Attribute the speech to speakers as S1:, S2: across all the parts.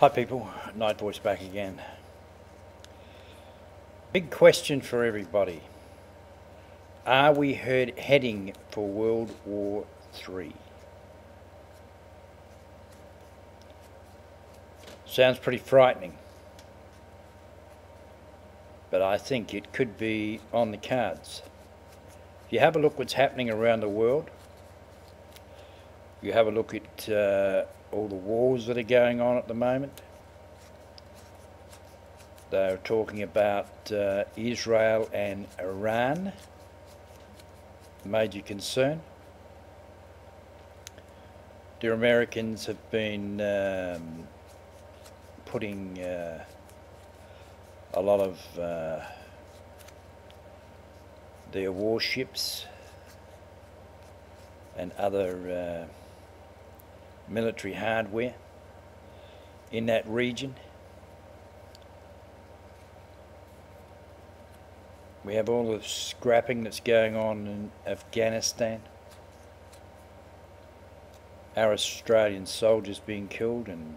S1: Hi people, Night Voice back again. Big question for everybody. Are we heading for World War III? Sounds pretty frightening, but I think it could be on the cards. If you have a look what's happening around the world, you have a look at all the wars that are going on at the moment. They're talking about Israel and Iran, major concern. The Americans have been putting a lot of their warships and other military hardware in that region. We have all the scrapping that's going on in Afghanistan. Our Australian soldiers being killed, and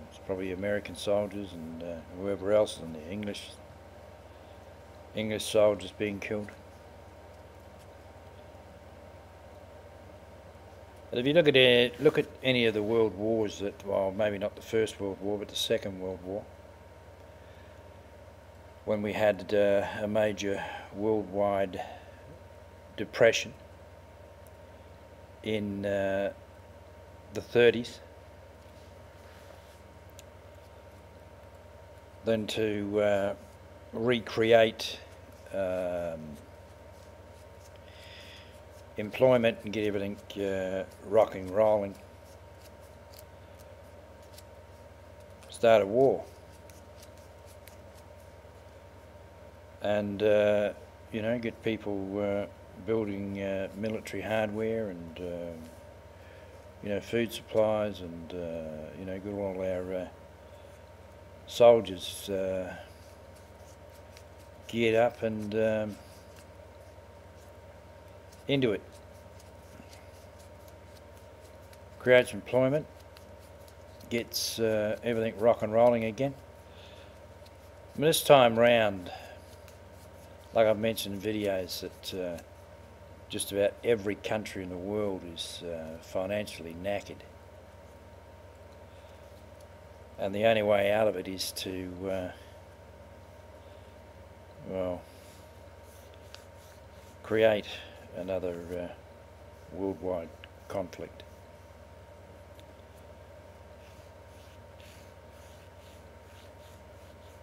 S1: it's probably American soldiers and whoever else, and the English soldiers being killed. But if you look at any of the world wars that, well, maybe not the First World War, but the Second World War, when we had a major worldwide depression in the 30s, then to recreate employment and get everything rocking, rolling, start a war. And get people building military hardware and food supplies, and get all our soldiers geared up and into it. Creates employment, gets everything rock and rolling again. And this time round, like I've mentioned in videos, that just about every country in the world is financially knackered. And the only way out of it is to, create another worldwide conflict.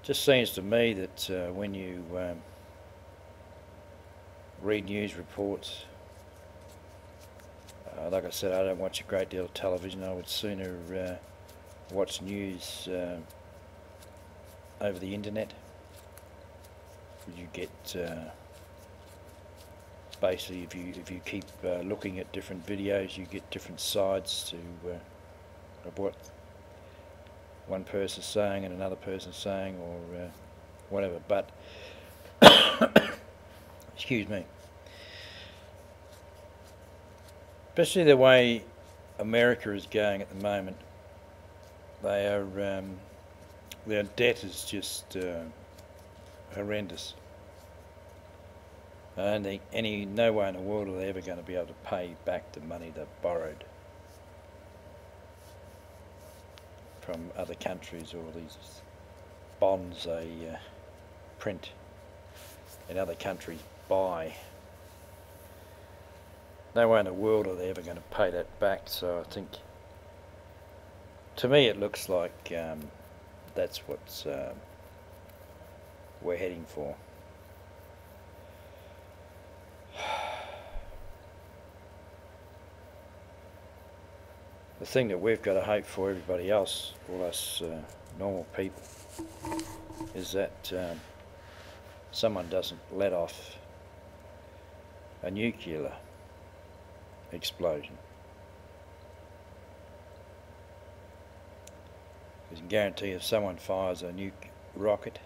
S1: Just seems to me that when you read news reports, like I said, I don't watch a great deal of television. I would sooner watch news over the internet. You get basically, if you keep looking at different videos, you get different sides to of what one person's saying and another person's saying, or whatever. But excuse me. Especially the way America is going at the moment, they are their debt is just horrendous. I don't think no way in the world are they ever going to be able to pay back the money they've borrowed from other countries, or these bonds they print and other countries buy. No way in the world are they ever going to pay that back. So I think, to me, it looks like that's what we're heading for. The thing that we've got to hope for, everybody else, all us normal people, is that someone doesn't let off a nuclear explosion. I can guarantee if someone fires a nuke rocket,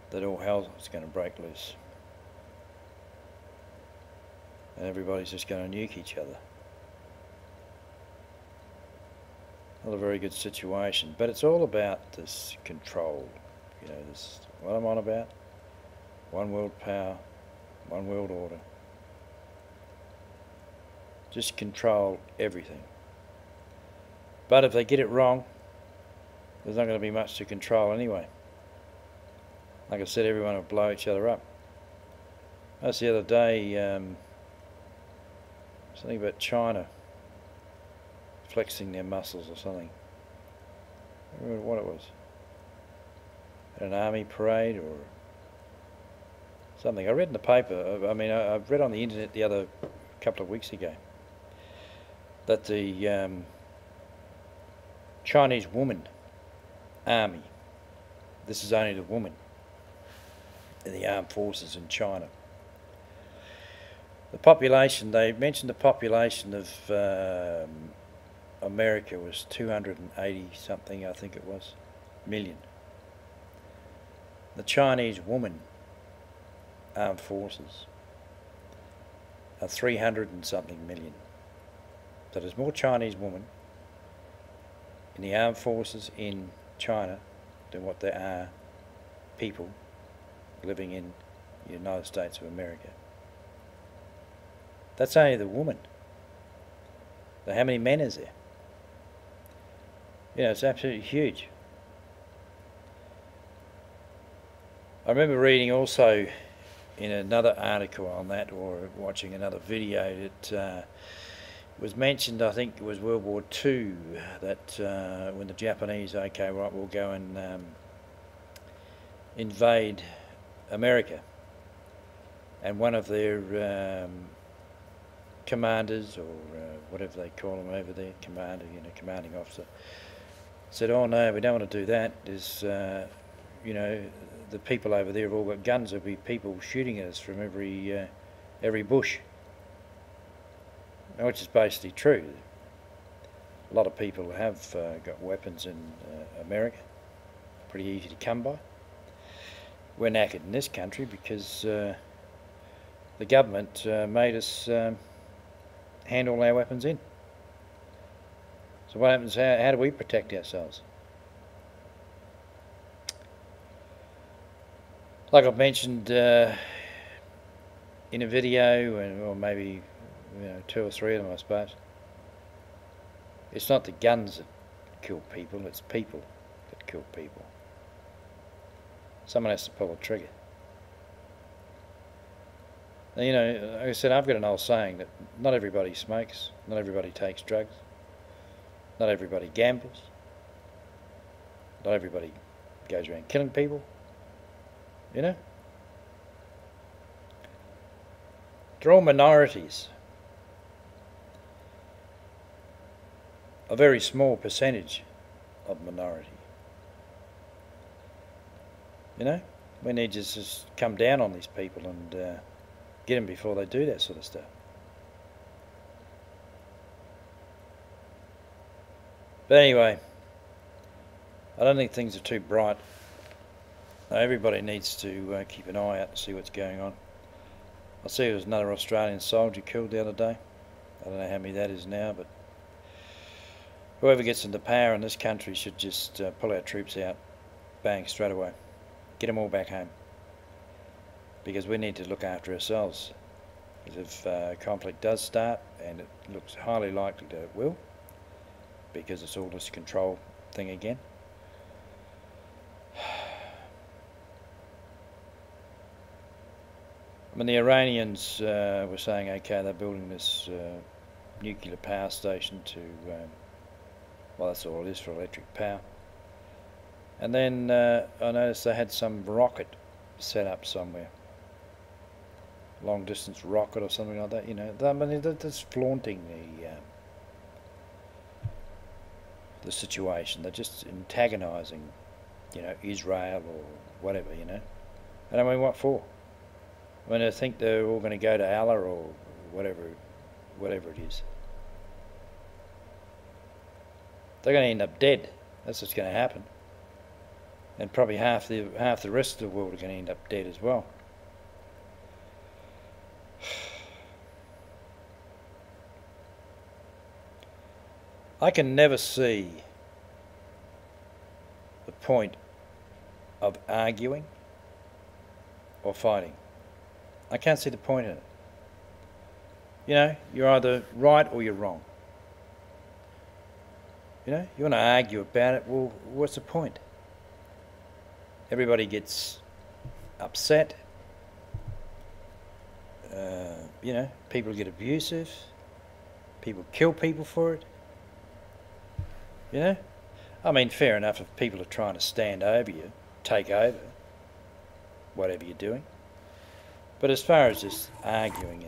S1: that all hell is going to break loose. And everybody's just going to nuke each other. Not a very good situation, but it's all about this control. You know, this what I'm on about. One world power, one world order. Just control everything. But if they get it wrong, there's not going to be much to control anyway. Like I said, everyone will blow each other up. That's the other day, something about China flexing their muscles or something. I don't remember what it was. An army parade or something. I read in the paper, I read on the internet the other couple of weeks ago that the Chinese woman army, this is only the woman in the armed forces in China. The population, they mentioned the population of America was 280 something, I think it was, million. The Chinese woman armed forces are 300 and something million. So there's more Chinese women in the armed forces in China than what there are people living in the United States of America. That's only the woman. So how many men is there? You know, it's absolutely huge. I remember reading also in another article on that, or watching another video, that was mentioned, I think it was World War II, that when the Japanese, okay, right, we'll go and invade America, and one of their commanders, or whatever they call them over there, commander, you know, commanding officer, said, oh no, we don't want to do that. There's, you know, the people over there have all got guns. There'll be people shooting at us from every bush. Which is basically true. A lot of people have got weapons in America, pretty easy to come by. We're knackered in this country because the government made us hand all our weapons in. So what happens, how do we protect ourselves? Like I've mentioned in a video, or maybe, you know, 2 or 3 of them, I suppose. It's not the guns that kill people, it's people that kill people. Someone has to pull the trigger. Now, you know, like I said, I've got an old saying that not everybody smokes, not everybody takes drugs, not everybody gambles, not everybody goes around killing people, you know. They're all minorities. A very small percentage of minority. You know, we need to just come down on these people and get them before they do that sort of stuff. But anyway, I don't think things are too bright. Everybody needs to keep an eye out to see what's going on. I see there was another Australian soldier killed the other day. I don't know how many that is now, but whoever gets into power in this country should just pull our troops out, bang, straight away. Get them all back home. Because we need to look after ourselves. Because if conflict does start, and it looks highly likely that it will, because it's all this control thing again. I mean, the Iranians were saying, okay, they're building this nuclear power station to, well, that's all it is, for electric power. And then I noticed they had some rocket set up somewhere. Long distance rocket or something like that, you know. I mean, they're just flaunting the situation. They're just antagonising, you know, Israel or whatever, you know. And I mean, what for? I mean, I think they're all going to go to Allah or whatever it is. They're going to end up dead. That's what's going to happen. And probably half the rest of the world are going to end up dead as well. I can never see the point of arguing or fighting. I can't see the point in it. You know, you're either right or you're wrong. You know, you want to argue about it, well, what's the point? Everybody gets upset. You know, people get abusive. People kill people for it. You know? I mean, fair enough if people are trying to stand over you, take over whatever you're doing. But as far as just arguing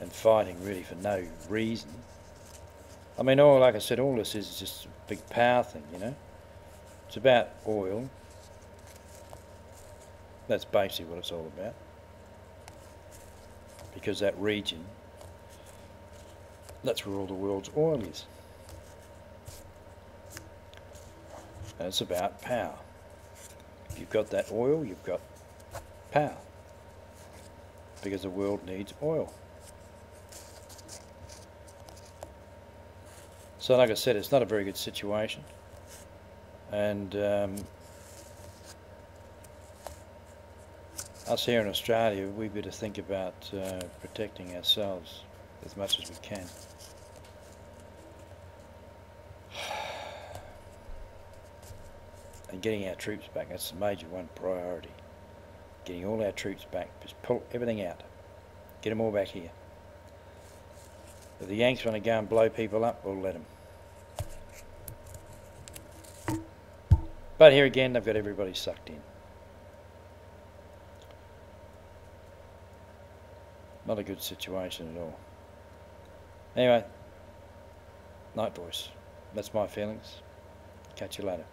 S1: and fighting really for no reason, I mean, like I said, all this is just a big power thing, you know? It's about oil. That's basically what it's all about. Because that region, that's where all the world's oil is. And it's about power. If you've got that oil, you've got power. Because the world needs oil. So like I said, it's not a very good situation. And us here in Australia, we better think about protecting ourselves as much as we can. And getting our troops back, that's the major one priority. Getting all our troops back, just pull everything out. Get them all back here. If the Yanks want to go and blow people up, we'll let them. But here again, they've got everybody sucked in. Not a good situation at all. Anyway, night boys. That's my feelings. Catch you later.